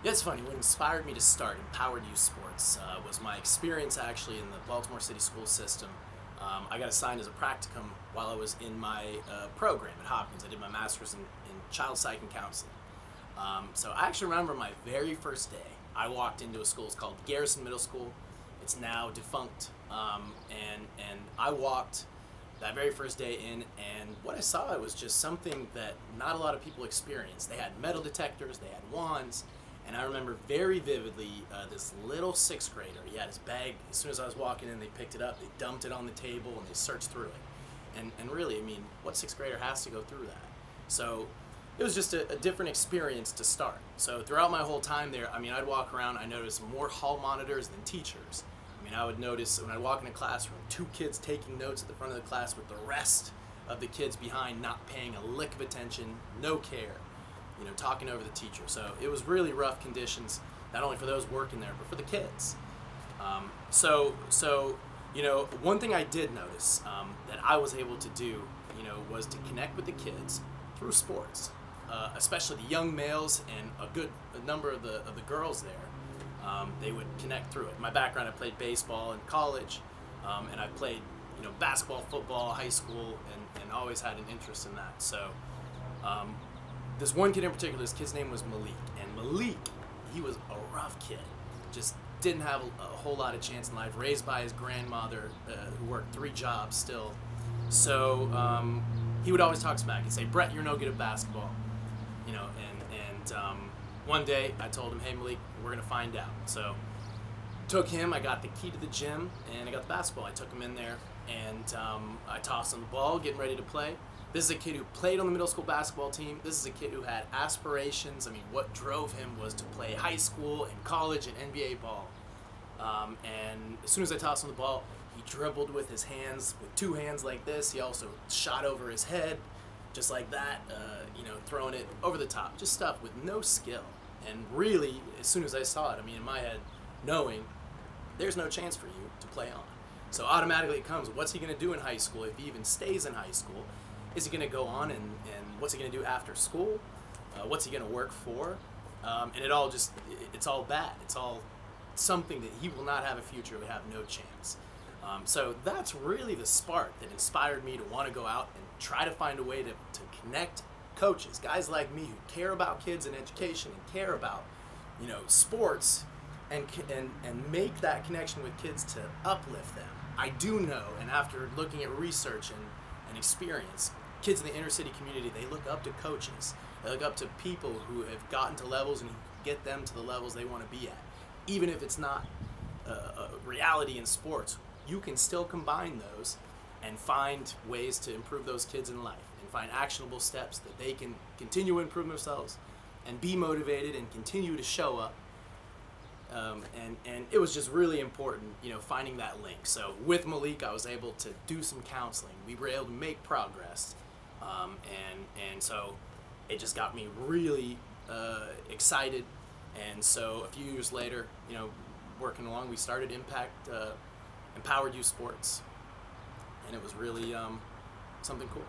Yeah, it's funny. What inspired me to start Empowered Youth Sports was my experience actually in the Baltimore City school system. I got assigned as a practicum while I was in my program at Hopkins. I did my master's in child psych and counseling. So I actually remember my very first day. I walked into a school. It's called Garrison Middle School. It's now defunct. And I walked that very first day in, and what I saw was just something that not a lot of people experience. They had metal detectors, they had wands, and I remember very vividly this little sixth grader. He had his bag. As soon as I was walking in, they picked it up, they dumped it on the table, and they searched through it. And really, I mean, what sixth grader has to go through that? So it was just a different experience to start. So throughout my whole time there, I mean, I'd walk around, I noticed more hall monitors than teachers. I mean, I would notice when I walk in a classroom, two kids taking notes at the front of the class with the rest of the kids behind not paying a lick of attention, no care, talking over the teacher. So it was really rough conditions, not only for those working there, but for the kids. One thing I did notice that I was able to do, was to connect with the kids through sports, especially the young males and a number of the girls there. They would connect through it. My background, I played baseball in college, and I played, basketball, football, high school, and always had an interest in that. So this one kid in particular, this kid's name was Malik. And Malik, he was a rough kid. Just didn't have a whole lot of chance in life, raised by his grandmother, who worked 3 jobs still. So he would always talk smack and say, "Brett, you're no good at basketball." One day I told him, "Hey Malik, we're gonna find out." So took him, I got the key to the gym, and I got the basketball. I took him in there, and I tossed him the ball, getting ready to play. This is a kid who played on the middle school basketball team. This is a kid who had aspirations. I mean, what drove him was to play high school and college and NBA ball. And as soon as I tossed him the ball, he dribbled with his hands, with 2 hands like this. He also shot over his head, just like that, throwing it over the top. Just stuff with no skill. And really, as soon as I saw it, I mean, in my head, knowing there's no chance for you to play on. So automatically it comes, what's he going to do in high school if he even stays in high school? Is he going to go on and what's he going to do after school? What's he going to work for? And it's all bad. It's all something that he will not have a future, would have no chance. So that's really the spark that inspired me to want to go out and try to find a way to connect coaches, guys like me who care about kids and education and care about, sports, and make that connection with kids to uplift them. I do know, and after looking at research and experience, kids in the inner city community, they look up to coaches. They look up to people who have gotten to levels and who get them to the levels they want to be at. Even if it's not a reality in sports, you can still combine those and find ways to improve those kids in life and find actionable steps that they can continue to improve themselves and be motivated and continue to show up. And it was just really important, finding that link. So with Malik, I was able to do some counseling. We were able to make progress. And so it just got me really excited. And so a few years later, working along, we started Empowered Youth Sports. And it was really something cool.